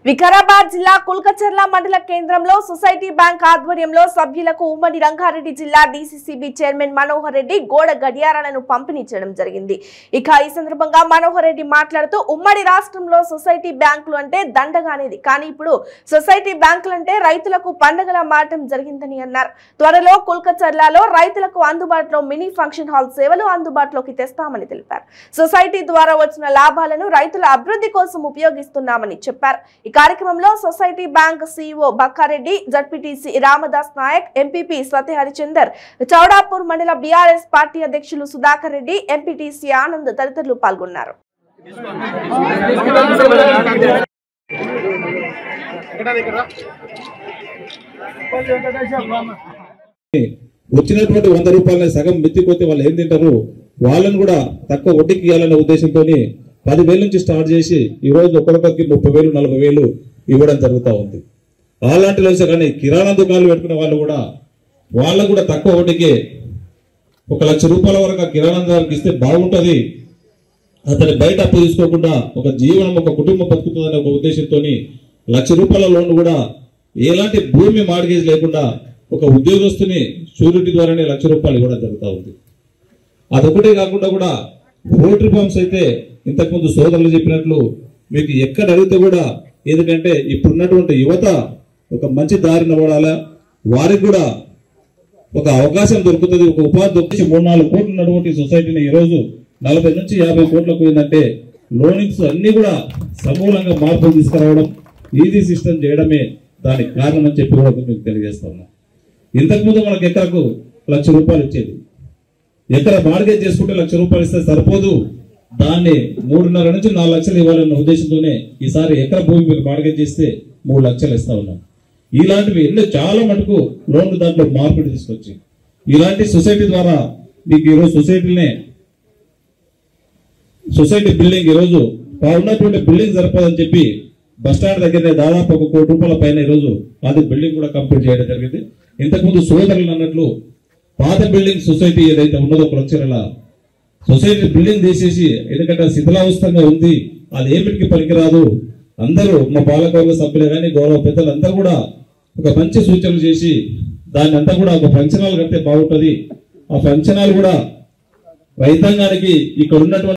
వికారాబాద్ జిల్లా కుల్కచర్ల మండల కేంద్రంలో సొసైటీ బ్యాంక్ ఆధ్వర్యంలో సభ్యులకు ఉమ్మడి రంగారెడ్డి జిల్లా డీసీసీబీ చైర్మన్ మనోహర్ రెడ్డి గోడ గడియారాలను పంపిణీ చేయడం జరిగింది. ఇక ఈ సందర్భంగా మనోహర్ రెడ్డి మాట్లాడుతూ ఉమ్మడి రాష్ట్రంలో సొసైటీ బ్యాంకులు అంటే దండగా అనేది, కానీ ఇప్పుడు సొసైటీ బ్యాంకులు అంటే రైతులకు పండగలా మారటం జరిగిందని అన్నారు. త్వరలో కుల్కచర్లలో రైతులకు అందుబాటులో మినీ ఫంక్షన్ హాల్ సేవలు అందుబాటులోకి తెస్తామని తెలిపారు. సొసైటీ ద్వారా వచ్చిన లాభాలను రైతుల అభివృద్ధి కోసం ఉపయోగిస్తున్నామని చెప్పారు. ఈ కార్యక్రమంలో society bank CEO Bakkareddy, ZPTC Ramadas Nayak, MPP Swathi Harichandar, Chowdapur మండల బీఆర్ఎస్ పార్టీ అధ్యక్షులు సుధాకర్ రెడ్డి, ఎంపీటీసీ ఆనంద్ తదితరులు పాల్గొన్నారు. వచ్చినటువంటి 100 రూపాయలని సగం మిత్తిపోతే వాళ్ళు ఏం తింటారు, వాళ్ళని కూడా తక్కువ వడ్డీకి ఇవ్వాలనే ఉద్దేశంతో 10,000 నుంచి స్టార్ట్ చేసి ఈ రోజు ఒక్కొక్కరికి 30,000 40,000 ఇవ్వడం జరుగుతూ ఉంది. అలాంటి రోజు కానీ కిరాణా దుకాణాలు పెట్టుకునే వాళ్ళు కూడా వాళ్ళకు కూడా తక్కువ వడ్డీకి 1,00,000 రూపాయల వరకు కిరాణా దుకాణానికి ఇస్తే బాగుంటుంది, అతని బయట అప్పు తీసుకోకుండా ఒక జీవనం ఒక కుటుంబం బతుకుతుందనే ఒక ఉద్దేశంతో 1,00,000 రూపాయల లోన్ కూడా ఎలాంటి భూమి మార్గేజ్ లేకుండా ఒక ఉద్యోగస్తుని షూరిటీ ద్వారానే 1,00,000 రూపాయలు ఇవ్వడం జరుగుతూ ఉంది. అదొకటే కాకుండా కూడా పోల్ట్రీ ఫార్మ్స్ అయితే ఇంతకుముందు సోదరులు చెప్పినట్లు మీకు ఎక్కడ అడిగితే కూడా ఎందుకంటే ఇప్పుడున్నటువంటి యువత ఒక మంచి దారిన పడాలా, వారికి కూడా ఒక అవకాశం దొరుకుతుంది, ఒక ఉపాధి దొరికి 3-4 కోట్లు ఉన్నటువంటి సొసైటీని ఈరోజు 40 నుంచి 50 కోట్లకు ఏంటంటే లోనింగ్స్ అన్ని కూడా సమూలంగా మార్పులు తీసుకురావడం, ఈజీ సిస్టమ్ చేయడమే దానికి కారణం అని చెప్పి కూడా మీకు తెలియజేస్తా ఉన్నా. ఇంతకుముందు మనకు ఎకరకు 1,00,000 రూపాయలు ఇచ్చేది, ఎకర మార్గేజ్ చేసుకుంటే 1,00,000 రూపాయలు ఇస్తే సరిపోదు, దాన్ని 3.5 నుంచి 4 లక్షలు ఇవ్వాలన్న ఉద్దేశంతోనే ఈసారి ఎకర భూమి మీరు మార్గేజ్ చేస్తే 3 లక్షలు ఇస్తా ఉన్నాం. ఇలాంటివి ఎన్నో చాలా మటుకు లోన్లు దాంట్లో మార్పిడి తీసుకొచ్చి ఇలాంటి సొసైటీ ద్వారా మీకు ఈరోజు సొసైటీ బిల్డింగ్ ఈరోజు ఉన్నటువంటి బిల్డింగ్ సరిపోదని చెప్పి బస్టాండ్ దగ్గరనే దాదాపు 1 కోటి రూపాయల పైన ఈరోజు అది బిల్డింగ్ కూడా కంప్లీట్ చేయడం జరిగింది. ఇంతకుముందు సోదరులు అన్నట్లు పాత బిల్డింగ్ సొసైటీ ఏదైతే ఉన్నదో కులచర్ల సొసైటీ బిల్డింగ్ తీసేసి ఎందుకంటే శిథిలావస్థంగా ఉంది, అది ఏమిటికి పనికిరాదు, అందరూ మా పాలకవర్గ సభ్యులే కానీ గౌరవ పెద్దలు అందరూ కూడా ఒక మంచి సూచనలు చేసి దాన్ని అంతా కూడా ఒక ఫంక్షన్ హాల్ కడితే బాగుంటుంది, ఆ ఫంక్షన్ హాల్ కూడా రైతాంగానికి ఇక్కడ ఉన్నటువంటి